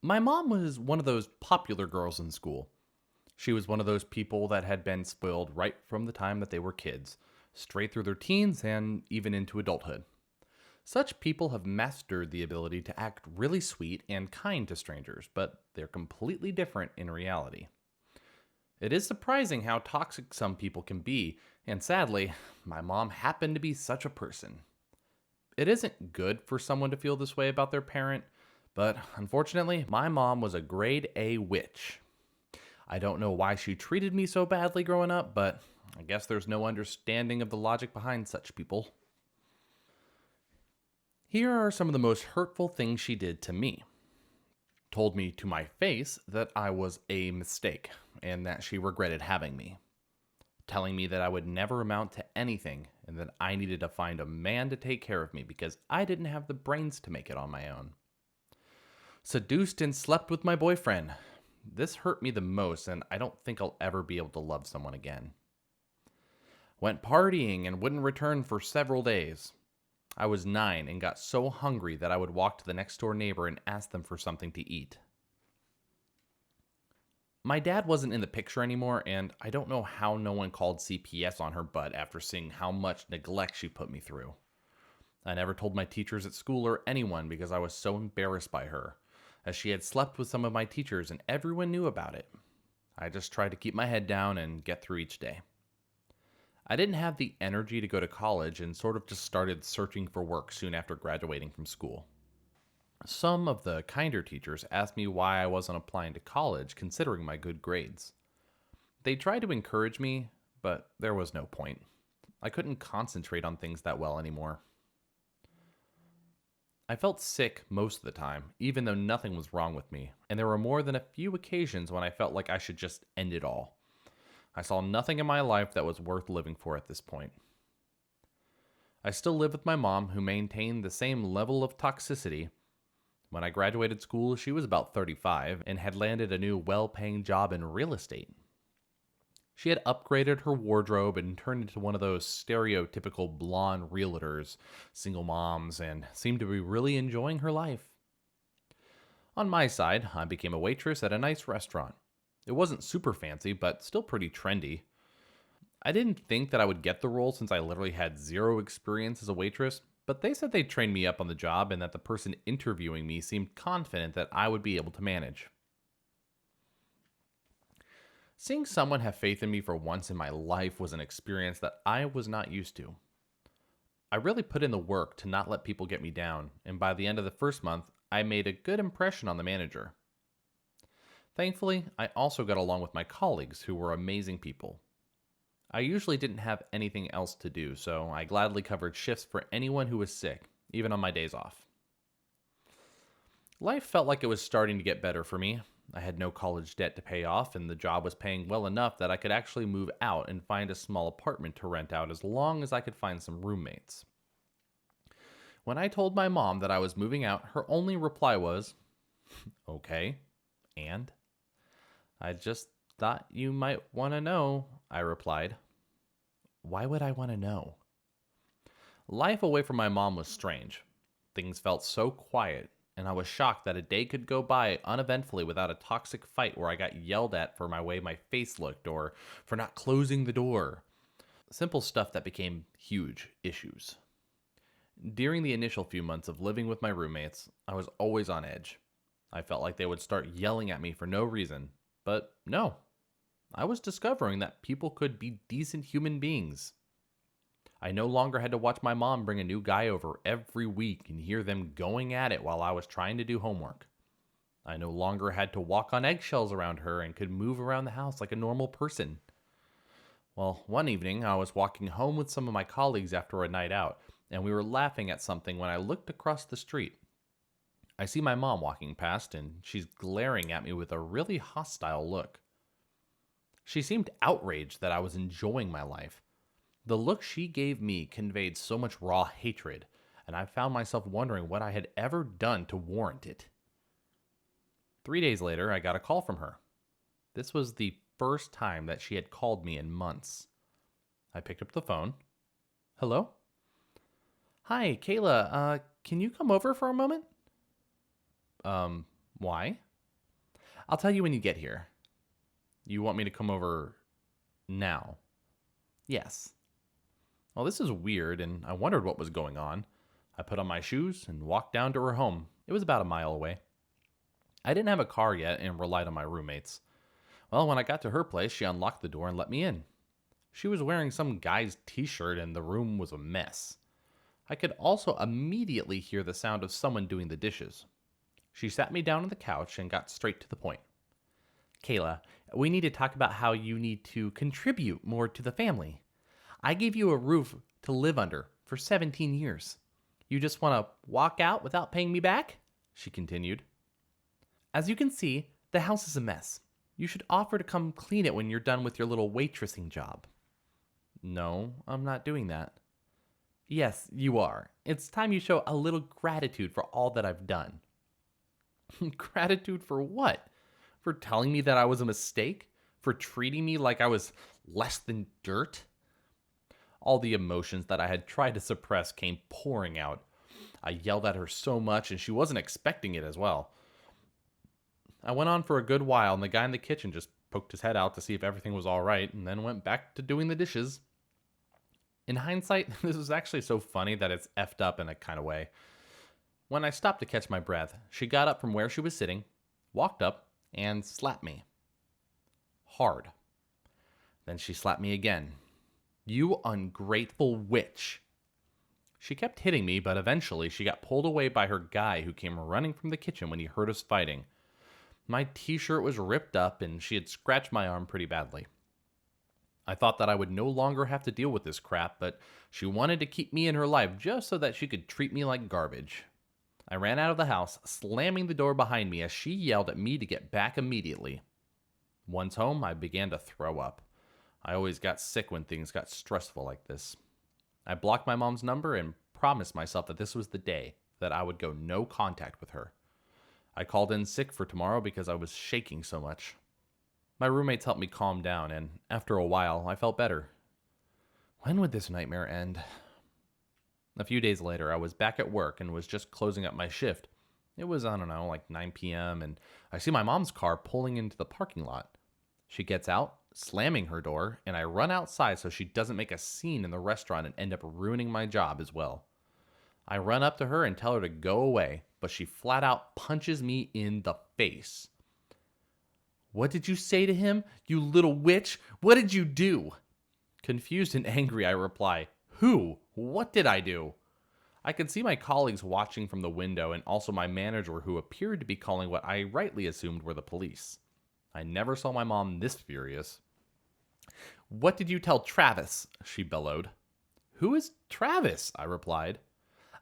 My mom was one of those popular girls in school. She was one of those people that had been spoiled right from the time that they were kids, straight through their teens and even into adulthood. Such people have mastered the ability to act really sweet and kind to strangers, but they're completely different in reality. It is surprising how toxic some people can be, and sadly, my mom happened to be such a person. It isn't good for someone to feel this way about their parent, but unfortunately, my mom was a grade A witch. I don't know why she treated me so badly growing up, but I guess there's no understanding of the logic behind such people. Here are some of the most hurtful things she did to me. Told me to my face that I was a mistake and that she regretted having me. Telling me that I would never amount to anything and that I needed to find a man to take care of me because I didn't have the brains to make it on my own. Seduced and slept with my boyfriend. This hurt me the most, and I don't think I'll ever be able to love someone again. Went partying and wouldn't return for several days. I was 9 and got so hungry that I would walk to the next door neighbor and ask them for something to eat. My dad wasn't in the picture anymore, and I don't know how no one called CPS on her butt after seeing how much neglect she put me through. I never told my teachers at school or anyone because I was so embarrassed by her, as she had slept with some of my teachers and everyone knew about it. I just tried to keep my head down and get through each day. I didn't have the energy to go to college and sort of just started searching for work soon after graduating from school. Some of the kinder teachers asked me why I wasn't applying to college considering my good grades. They tried to encourage me, but there was no point. I couldn't concentrate on things that well anymore. I felt sick most of the time, even though nothing was wrong with me, and there were more than a few occasions when I felt like I should just end it all. I saw nothing in my life that was worth living for at this point. I still live with my mom, who maintained the same level of toxicity. When I graduated school, she was about 35 and had landed a new well-paying job in real estate. She had upgraded her wardrobe and turned into one of those stereotypical blonde realtors, single moms, and seemed to be really enjoying her life. On my side, I became a waitress at a nice restaurant. It wasn't super fancy, but still pretty trendy. I didn't think that I would get the role since I literally had zero experience as a waitress, but they said they'd train me up on the job and that the person interviewing me seemed confident that I would be able to manage. Seeing someone have faith in me for once in my life was an experience that I was not used to. I really put in the work to not let people get me down, and by the end of the first month, I made a good impression on the manager. Thankfully, I also got along with my colleagues, who were amazing people. I usually didn't have anything else to do, so I gladly covered shifts for anyone who was sick, even on my days off. Life felt like it was starting to get better for me. I had no college debt to pay off, and the job was paying well enough that I could actually move out and find a small apartment to rent out as long as I could find some roommates. When I told my mom that I was moving out, her only reply was, "Okay, and?" "I just thought you might want to know," I replied. Why would I want to know? Life away from my mom was strange. Things felt so quiet, and I was shocked that a day could go by uneventfully without a toxic fight where I got yelled at for my way my face looked or for not closing the door. Simple stuff that became huge issues. During the initial few months of living with my roommates, I was always on edge. I felt like they would start yelling at me for no reason, but no. I was discovering that people could be decent human beings. I no longer had to watch my mom bring a new guy over every week and hear them going at it while I was trying to do homework. I no longer had to walk on eggshells around her and could move around the house like a normal person. Well, one evening, I was walking home with some of my colleagues after a night out, and we were laughing at something when I looked across the street. I see my mom walking past, and she's glaring at me with a really hostile look. She seemed outraged that I was enjoying my life. The look she gave me conveyed so much raw hatred, and I found myself wondering what I had ever done to warrant it. 3 days later, I got a call from her. This was the first time that she had called me in months. I picked up the phone. "Hello?" "Hi, Kayla, can you come over for a moment?" Why?" I'll tell you when you get here. You want me to come over now? Yes. Well, this is weird, and I wondered what was going on. I put on my shoes and walked down to her home. It was about a mile away. I didn't have a car yet and relied on my roommates. Well, when I got to her place, she unlocked the door and let me in. She was wearing some guy's t-shirt and the room was a mess. I could also immediately hear the sound of someone doing the dishes. She sat me down on the couch and got straight to the point. Kayla, we need to talk about how you need to contribute more to the family. I gave you a roof to live under for 17 years. You just want to walk out without paying me back? She continued. As you can see, the house is a mess. You should offer to come clean it when you're done with your little waitressing job. No, I'm not doing that. Yes, you are. It's time you show a little gratitude for all that I've done. Gratitude for what? For telling me that I was a mistake? For treating me like I was less than dirt? All the emotions that I had tried to suppress came pouring out. I yelled at her so much, and she wasn't expecting it as well. I went on for a good while, and the guy in the kitchen just poked his head out to see if everything was all right, and then went back to doing the dishes. In hindsight, this is actually so funny that it's effed up in a kind of way. When I stopped to catch my breath, she got up from where she was sitting, walked up, and slapped me. Hard. Then she slapped me again. You ungrateful witch. She kept hitting me, but eventually she got pulled away by her guy who came running from the kitchen when he heard us fighting. My t-shirt was ripped up and she had scratched my arm pretty badly. I thought that I would no longer have to deal with this crap, but she wanted to keep me in her life just so that she could treat me like garbage. I ran out of the house, slamming the door behind me as she yelled at me to get back immediately. Once home, I began to throw up. I always got sick when things got stressful like this. I blocked my mom's number and promised myself that this was the day that I would go no contact with her. I called in sick for tomorrow because I was shaking so much. My roommates helped me calm down, and after a while, I felt better. When would this nightmare end? A few days later, I was back at work and was just closing up my shift. It was, like 9 p.m., and I see my mom's car pulling into the parking lot. She gets out, slamming her door, and I run outside so she doesn't make a scene in the restaurant and end up ruining my job as well. I run up to her and tell her to go away, but she flat out punches me in the face. What did you say to him, you little witch? What did you do? Confused and angry, I reply, Who? What did I do? I could see my colleagues watching from the window and also my manager who appeared to be calling what I rightly assumed were the police. I never saw my mom this furious. What did you tell Travis? She bellowed. Who is Travis? I replied.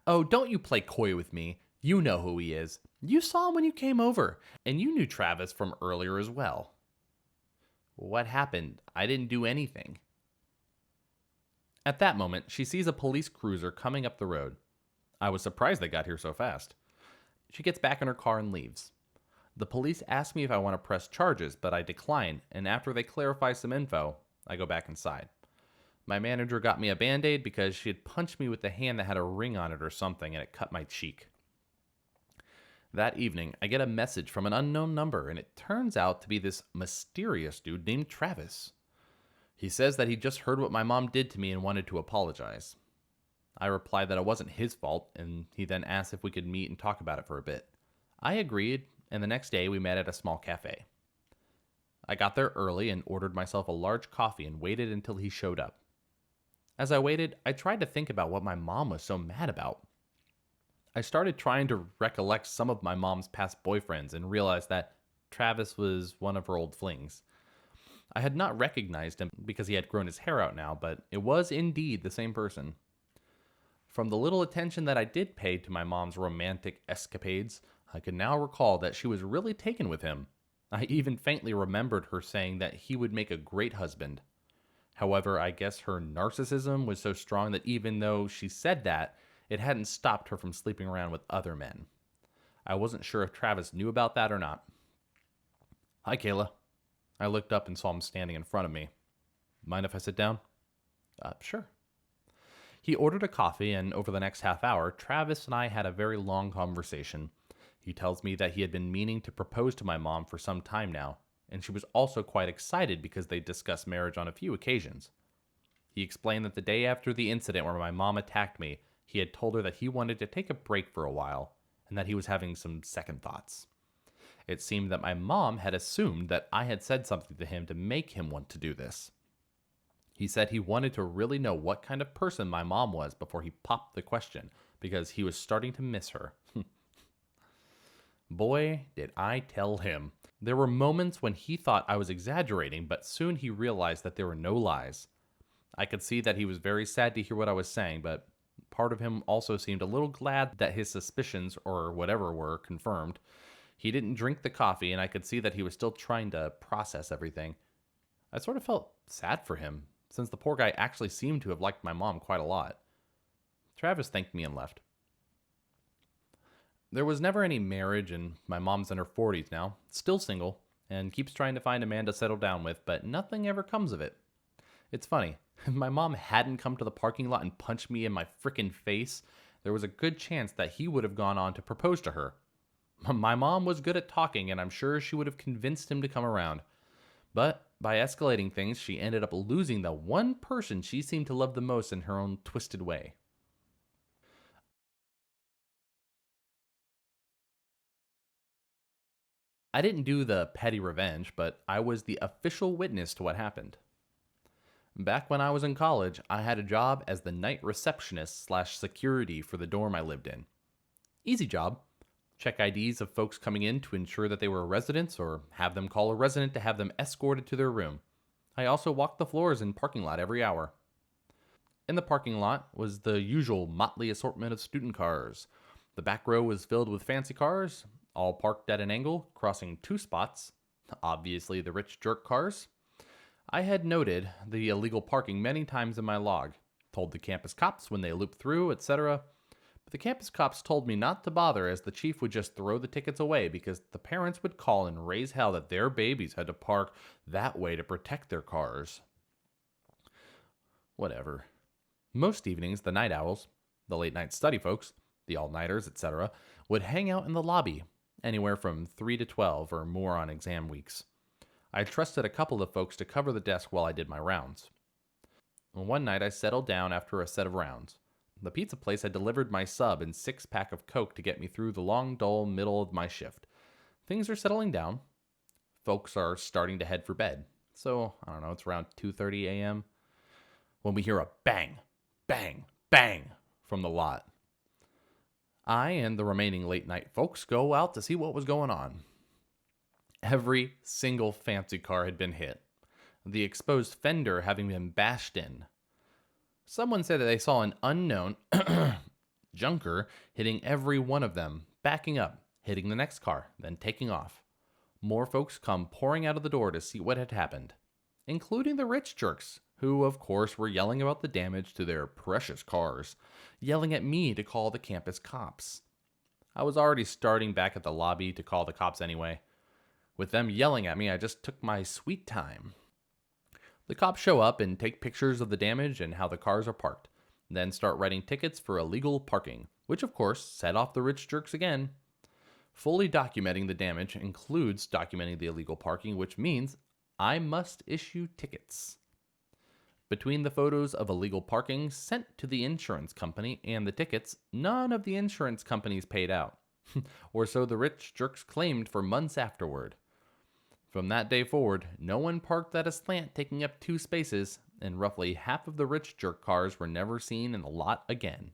Oh, don't you play coy with me. You know who he is. You saw him when you came over, and you knew Travis from earlier as well. What happened? I didn't do anything. At that moment, she sees a police cruiser coming up the road. I was surprised they got here so fast. She gets back in her car and leaves. The police ask me if I want to press charges, but I decline, and after they clarify some info, I go back inside. My manager got me a Band-Aid because she had punched me with the hand that had a ring on it or something, and it cut my cheek. That evening, I get a message from an unknown number, and it turns out to be this mysterious dude named Travis. He says that he just heard what my mom did to me and wanted to apologize. I replied that it wasn't his fault, and he then asked if we could meet and talk about it for a bit. I agreed, and the next day we met at a small cafe. I got there early and ordered myself a large coffee and waited until he showed up. As I waited, I tried to think about what my mom was so mad about. I started trying to recollect some of my mom's past boyfriends and realized that Travis was one of her old flings. I had not recognized him because he had grown his hair out now, but it was indeed the same person. From the little attention that I did pay to my mom's romantic escapades, I could now recall that she was really taken with him. I even faintly remembered her saying that he would make a great husband. However, I guess her narcissism was so strong that even though she said that, it hadn't stopped her from sleeping around with other men. I wasn't sure if Travis knew about that or not. Hi, Kayla. I looked up and saw him standing in front of me. Mind if I sit down? Sure. He ordered a coffee, and over the next half hour, Travis and I had a very long conversation. He tells me that he had been meaning to propose to my mom for some time now, and she was also quite excited because they discussed marriage on a few occasions. He explained that the day after the incident where my mom attacked me, he had told her that he wanted to take a break for a while, and that he was having some second thoughts. It seemed that my mom had assumed that I had said something to him to make him want to do this. He said he wanted to really know what kind of person my mom was before he popped the question, because he was starting to miss her. Boy, did I tell him. There were moments when he thought I was exaggerating, but soon he realized that there were no lies. I could see that he was very sad to hear what I was saying, but part of him also seemed a little glad that his suspicions, or whatever, were confirmed. He didn't drink the coffee, and I could see that he was still trying to process everything. I sort of felt sad for him, since the poor guy actually seemed to have liked my mom quite a lot. Travis thanked me and left. There was never any marriage, and my mom's in her 40s now, still single, and keeps trying to find a man to settle down with, but nothing ever comes of it. It's funny, if my mom hadn't come to the parking lot and punched me in my frickin' face, there was a good chance that he would have gone on to propose to her. My mom was good at talking, and I'm sure she would have convinced him to come around. But by escalating things, she ended up losing the one person she seemed to love the most in her own twisted way. I didn't do the petty revenge, but I was the official witness to what happened. Back when I was in college, I had a job as the night receptionist slash security for the dorm I lived in. Easy job. Check IDs of folks coming in to ensure that they were residents, or have them call a resident to have them escorted to their room. I also walked the floors and parking lot every hour. In the parking lot was the usual motley assortment of student cars. The back row was filled with fancy cars, all parked at an angle, crossing two spots, obviously the rich jerk cars. I had noted the illegal parking many times in my log, told the campus cops when they looped through, etc. But the campus cops told me not to bother, as the chief would just throw the tickets away because the parents would call and raise hell that their babies had to park that way to protect their cars. Whatever. Most evenings, the night owls, the late night study folks, the all-nighters, etc., would hang out in the lobby, anywhere from 3 to 12 or more on exam weeks. I trusted a couple of folks to cover the desk while I did my rounds. One night I settled down after a set of rounds. The pizza place had delivered my sub and 6-pack of Coke to get me through the long, dull middle of my shift. Things are settling down. Folks are starting to head for bed. So, I don't know, it's around 2:30 a.m. when we hear a bang, bang, bang from the lot. I and the remaining late night folks go out to see what was going on. Every single fancy car had been hit, the exposed fender having been bashed in. Someone said that they saw an unknown junker hitting every one of them, backing up, hitting the next car, then taking off. More folks come pouring out of the door to see what had happened, including the rich jerks, who of course were yelling about the damage to their precious cars, yelling at me to call the campus cops. I was already starting back at the lobby to call the cops anyway. With them yelling at me, I just took my sweet time. The cops show up and take pictures of the damage and how the cars are parked, then start writing tickets for illegal parking, which of course set off the rich jerks again. Fully documenting the damage includes documenting the illegal parking, which means I must issue tickets. Between the photos of illegal parking sent to the insurance company and the tickets, none of the insurance companies paid out, or so the rich jerks claimed for months afterward. From that day forward, no one parked at a slant taking up 2 spaces, and roughly half of the rich jerk cars were never seen in the lot again.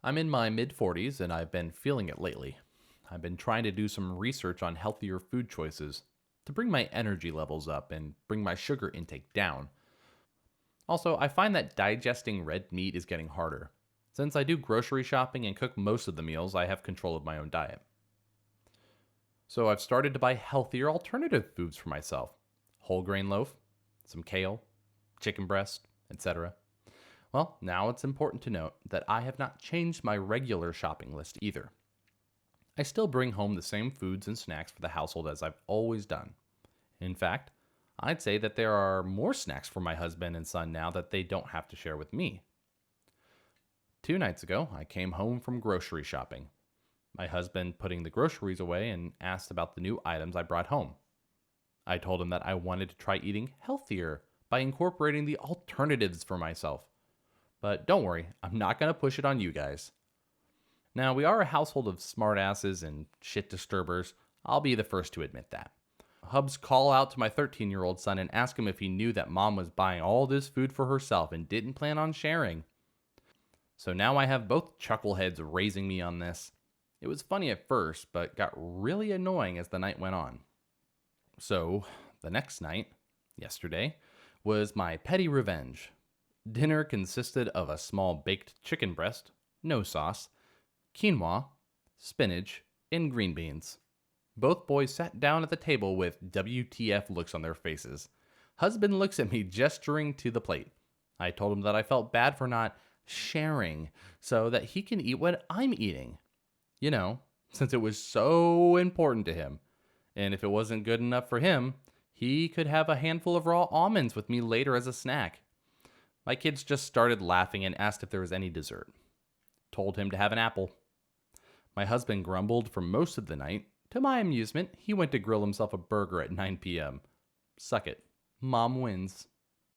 I'm in my mid-40s, and I've been feeling it lately. I've been trying to do some research on healthier food choices to bring my energy levels up and bring my sugar intake down. Also, I find that digesting red meat is getting harder. Since I do grocery shopping and cook most of the meals, I have control of my own diet. So I've started to buy healthier alternative foods for myself. Whole grain loaf, some kale, chicken breast, etc. Well, now it's important to note that I have not changed my regular shopping list either. I still bring home the same foods and snacks for the household as I've always done. In fact, I'd say that there are more snacks for my husband and son now that they don't have to share with me. 2 nights ago, I came home from grocery shopping. My husband putting the groceries away and asked about the new items I brought home. I told him that I wanted to try eating healthier by incorporating the alternatives for myself. But don't worry, I'm not going to push it on you guys. Now, we are a household of smartasses and shit disturbers. I'll be the first to admit that. Hubs call out to my 13-year-old son and ask him if he knew that mom was buying all this food for herself and didn't plan on sharing. So now I have both chuckleheads raising me on this. It was funny at first, but got really annoying as the night went on. So, the next night, yesterday, was my petty revenge. Dinner consisted of a small baked chicken breast, no sauce, quinoa, spinach, and green beans. Both boys sat down at the table with WTF looks on their faces. Husband looks at me, gesturing to the plate. I told him that I felt bad for not sharing so that he can eat what I'm eating. You know, since it was so important to him. And if it wasn't good enough for him, he could have a handful of raw almonds with me later as a snack. My kids just started laughing and asked if there was any dessert. Told him to have an apple. My husband grumbled for most of the night. To my amusement, he went to grill himself a burger at 9 p.m. Suck it. Mom wins.